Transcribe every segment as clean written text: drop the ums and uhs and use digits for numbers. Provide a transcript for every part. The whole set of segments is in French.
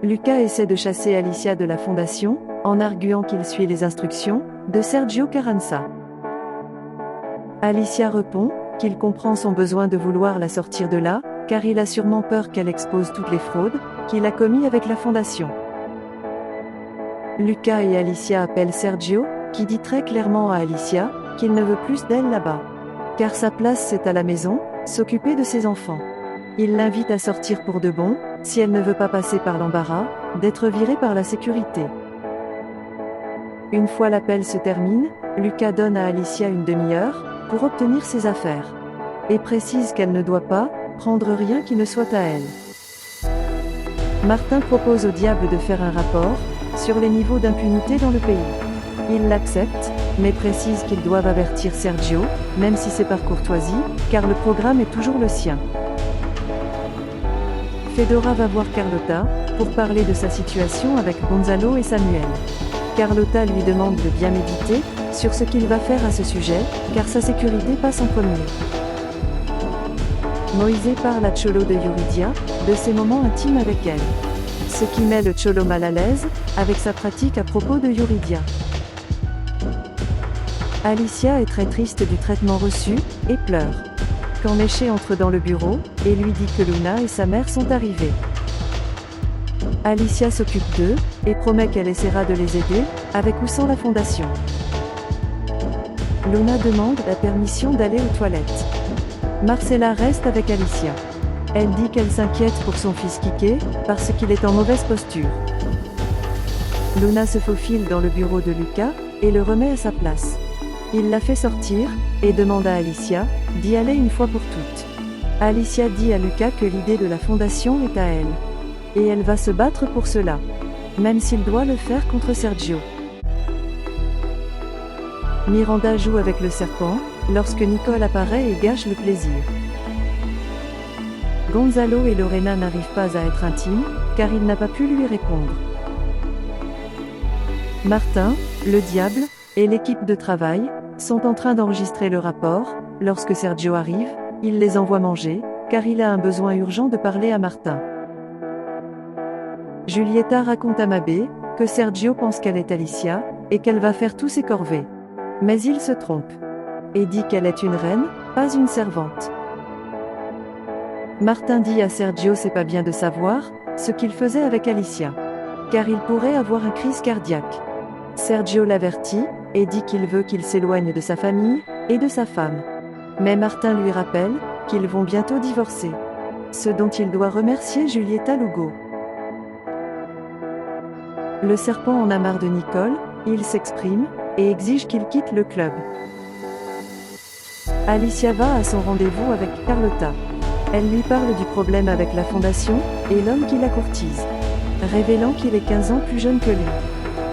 Luca essaie de chasser Alicia de la fondation, en arguant qu'il suit les instructions de Sergio Carranza. Alicia répond qu'il comprend son besoin de vouloir la sortir de là, car il a sûrement peur qu'elle expose toutes les fraudes qu'il a commises avec la fondation. Luca et Alicia appellent Sergio, qui dit très clairement à Alicia qu'il ne veut plus d'elle là-bas. Car sa place c'est à la maison, s'occuper de ses enfants. Il l'invite à sortir pour de bon, si elle ne veut pas passer par l'embarras, d'être virée par la sécurité. Une fois l'appel se termine, Luca donne à Alicia une demi-heure pour obtenir ses affaires. Et précise qu'elle ne doit pas prendre rien qui ne soit à elle. Martin propose au diable de faire un rapport sur les niveaux d'impunité dans le pays. Il l'accepte, mais précise qu'ils doivent avertir Sergio, même si c'est par courtoisie, car le programme est toujours le sien. Fedora va voir Carlotta pour parler de sa situation avec Gonzalo et Samuel. Carlotta lui demande de bien méditer sur ce qu'il va faire à ce sujet, car sa sécurité passe en premier. Moïse parle à Cholo de Yuridia, de ses moments intimes avec elle. Ce qui met le Cholo mal à l'aise, avec sa pratique à propos de Yuridia. Alicia est très triste du traitement reçu, et pleure. Quand Meche entre dans le bureau, et lui dit que Luna et sa mère sont arrivés. Alicia s'occupe d'eux, et promet qu'elle essaiera de les aider, avec ou sans la fondation. Luna demande la permission d'aller aux toilettes. Marcella reste avec Alicia. Elle dit qu'elle s'inquiète pour son fils Kike, parce qu'il est en mauvaise posture. Luna se faufile dans le bureau de Luca, et le remet à sa place. Il la fait sortir, et demande à Alicia d'y aller une fois pour toutes. Alicia dit à Luca que l'idée de la fondation est à elle. Et elle va se battre pour cela. Même s'il doit le faire contre Sergio. Miranda joue avec le serpent, lorsque Nicole apparaît et gâche le plaisir. Gonzalo et Lorena n'arrivent pas à être intimes, car il n'a pas pu lui répondre. Martin, le diable, et l'équipe de travail sont en train d'enregistrer le rapport. Lorsque Sergio arrive, il les envoie manger, car il a un besoin urgent de parler à Martin. Julieta raconte à Mabé que Sergio pense qu'elle est Alicia, et qu'elle va faire tous ses corvées. Mais il se trompe. Et dit qu'elle est une reine, pas une servante. Martin dit à Sergio c'est pas bien de savoir ce qu'il faisait avec Alicia. Car il pourrait avoir une crise cardiaque. Sergio l'avertit, et dit qu'il veut qu'il s'éloigne de sa famille, et de sa femme. Mais Martin lui rappelle qu'ils vont bientôt divorcer. Ce dont il doit remercier Julieta Lugo. Le serpent en a marre de Nicole, il s'exprime, et exige qu'il quitte le club. Alicia va à son rendez-vous avec Carlotta. Elle lui parle du problème avec la fondation, et l'homme qui la courtise. Révélant qu'il est 15 ans plus jeune que lui.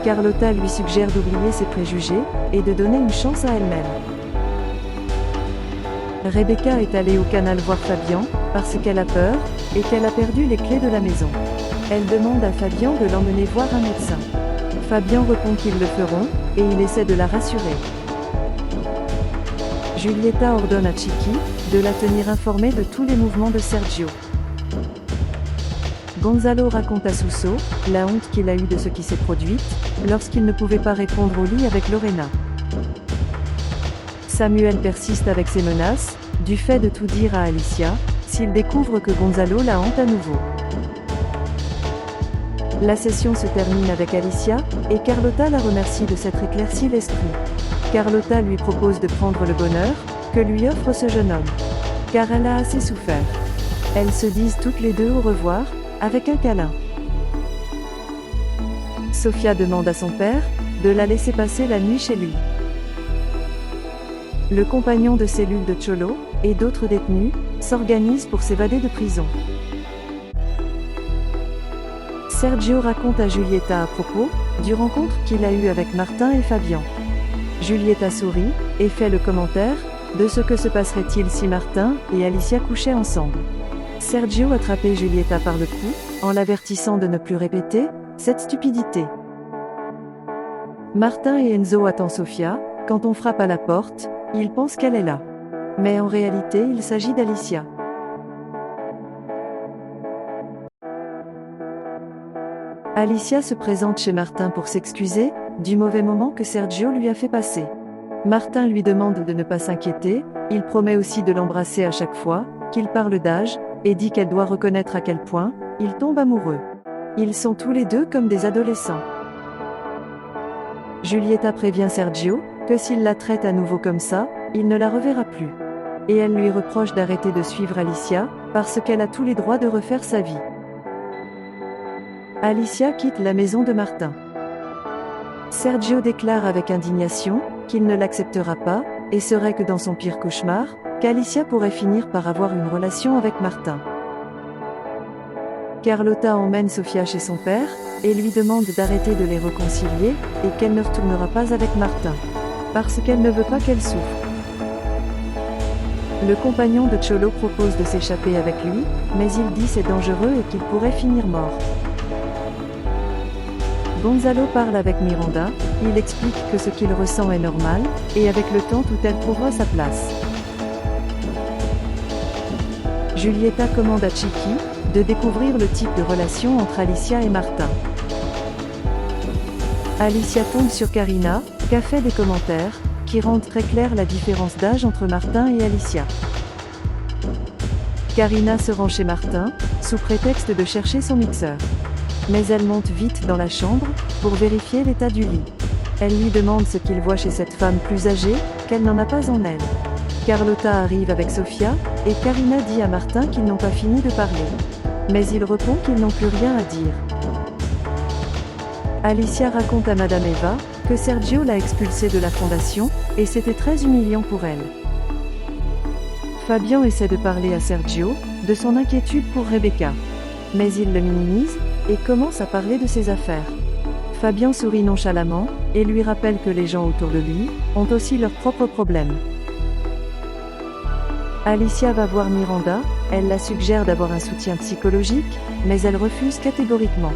Carlotta lui suggère d'oublier ses préjugés, et de donner une chance à elle-même. Rebecca est allée au canal voir Fabian, parce qu'elle a peur, et qu'elle a perdu les clés de la maison. Elle demande à Fabian de l'emmener voir un médecin. Fabian répond qu'ils le feront, et il essaie de la rassurer. Julieta ordonne à Chiqui de la tenir informée de tous les mouvements de Sergio. Gonzalo raconte à Suso la honte qu'il a eue de ce qui s'est produit, lorsqu'il ne pouvait pas répondre au lit avec Lorena. Samuel persiste avec ses menaces, du fait de tout dire à Alicia, s'il découvre que Gonzalo la hante à nouveau. La session se termine avec Alicia, et Carlotta la remercie de s'être éclairci l'esprit. Carlotta lui propose de prendre le bonheur que lui offre ce jeune homme. Car elle a assez souffert. Elles se disent toutes les deux au revoir, avec un câlin. Sofia demande à son père de la laisser passer la nuit chez lui. Le compagnon de cellule de Cholo, et d'autres détenus, s'organisent pour s'évader de prison. Sergio raconte à Julieta à propos du rencontre qu'il a eue avec Martin et Fabian. Julieta sourit, et fait le commentaire de ce que se passerait-il si Martin et Alicia couchaient ensemble. Sergio attrapait Julieta par le cou, en l'avertissant de ne plus répéter cette stupidité. Martin et Enzo attendent Sofia. Quand on frappe à la porte, ils pensent qu'elle est là. Mais en réalité il s'agit d'Alicia. Alicia se présente chez Martin pour s'excuser du mauvais moment que Sergio lui a fait passer. Martin lui demande de ne pas s'inquiéter, il promet aussi de l'embrasser à chaque fois qu'il parle d'âge, et dit qu'elle doit reconnaître à quel point il tombe amoureux. Ils sont tous les deux comme des adolescents. Giulietta prévient Sergio que s'il la traite à nouveau comme ça, il ne la reverra plus. Et elle lui reproche d'arrêter de suivre Alicia, parce qu'elle a tous les droits de refaire sa vie. Alicia quitte la maison de Martin. Sergio déclare avec indignation qu'il ne l'acceptera pas, et serait que dans son pire cauchemar, qu'Alicia pourrait finir par avoir une relation avec Martin. Carlotta emmène Sofia chez son père, et lui demande d'arrêter de les réconcilier, et qu'elle ne retournera pas avec Martin. Parce qu'elle ne veut pas qu'elle souffre. Le compagnon de Cholo propose de s'échapper avec lui, mais il dit c'est dangereux et qu'il pourrait finir mort. Gonzalo parle avec Miranda, il explique que ce qu'il ressent est normal, et avec le temps tout elle trouvera sa place. Giulietta commande à Chiqui de découvrir le type de relation entre Alicia et Martin. Alicia tombe sur Karina, qui a fait des commentaires qui rendent très claire la différence d'âge entre Martin et Alicia. Karina se rend chez Martin, sous prétexte de chercher son mixeur. Mais elle monte vite dans la chambre, pour vérifier l'état du lit. Elle lui demande ce qu'il voit chez cette femme plus âgée, qu'elle n'en a pas en elle. Carlotta arrive avec Sofia, et Karina dit à Martin qu'ils n'ont pas fini de parler. Mais il répond qu'ils n'ont plus rien à dire. Alicia raconte à Madame Eva que Sergio l'a expulsée de la fondation, et c'était très humiliant pour elle. Fabian essaie de parler à Sergio de son inquiétude pour Rebecca. Mais il le minimise, et commence à parler de ses affaires. Fabian sourit nonchalamment, et lui rappelle que les gens autour de lui ont aussi leurs propres problèmes. Alicia va voir Miranda, elle la suggère d'avoir un soutien psychologique, mais elle refuse catégoriquement.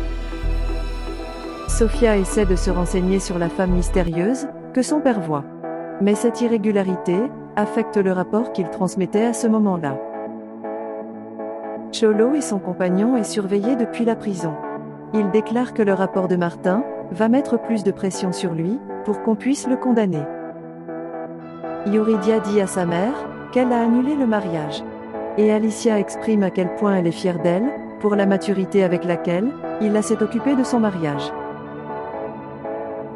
Sofia essaie de se renseigner sur la femme mystérieuse que son père voit. Mais cette irrégularité affecte le rapport qu'il transmettait à ce moment-là. Cholo et son compagnon est surveillé depuis la prison. Il déclare que le rapport de Martin va mettre plus de pression sur lui pour qu'on puisse le condamner. Yuridia dit à sa mère qu'elle a annulé le mariage. Et Alicia exprime à quel point elle est fière d'elle pour la maturité avec laquelle il s'est occupé de son mariage.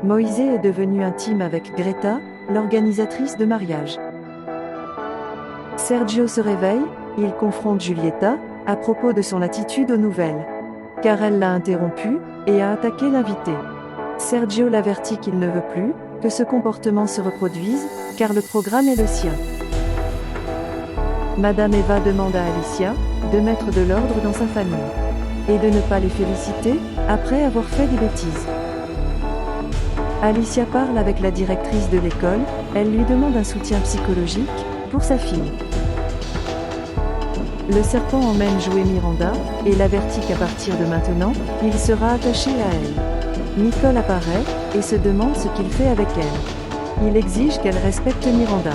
Moïse est devenu intime avec Greta, l'organisatrice de mariage. Sergio se réveille, il confronte Giulietta à propos de son attitude aux nouvelles. Car elle l'a interrompu et a attaqué l'invité. Sergio l'avertit qu'il ne veut plus que ce comportement se reproduise, car le programme est le sien. Madame Eva demande à Alicia de mettre de l'ordre dans sa famille et de ne pas les féliciter après avoir fait des bêtises. Alicia parle avec la directrice de l'école, elle lui demande un soutien psychologique pour sa fille. Le serpent emmène jouer Miranda, et l'avertit qu'à partir de maintenant, il sera attaché à elle. Nicole apparaît, et se demande ce qu'il fait avec elle. Il exige qu'elle respecte Miranda.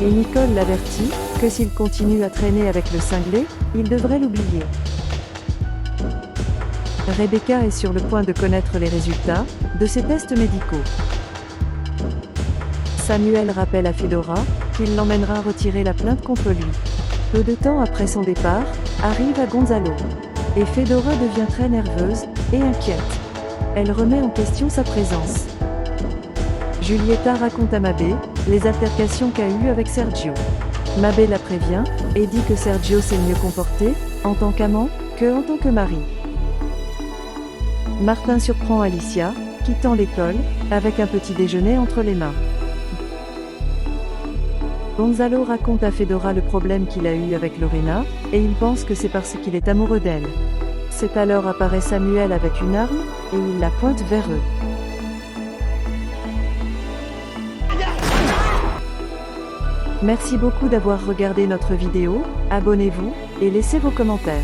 Et Nicole l'avertit que s'il continue à traîner avec le cinglé, il devrait l'oublier. Rebecca est sur le point de connaître les résultats de ses tests médicaux. Samuel rappelle à Fedora qu'il l'emmènera retirer la plainte contre lui. Peu de temps après son départ, arrive à Gonzalo. Et Fedora devient très nerveuse et inquiète. Elle remet en question sa présence. Giulietta raconte à Mabé les altercations qu'a eues avec Sergio. Mabé la prévient et dit que Sergio s'est mieux comporté en tant qu'amant que en tant que mari. Martin surprend Alicia, quittant l'école, avec un petit déjeuner entre les mains. Gonzalo raconte à Fedora le problème qu'il a eu avec Lorena, et il pense que c'est parce qu'il est amoureux d'elle. C'est alors apparaît Samuel avec une arme, et il la pointe vers eux. Merci beaucoup d'avoir regardé notre vidéo, abonnez-vous, et laissez vos commentaires.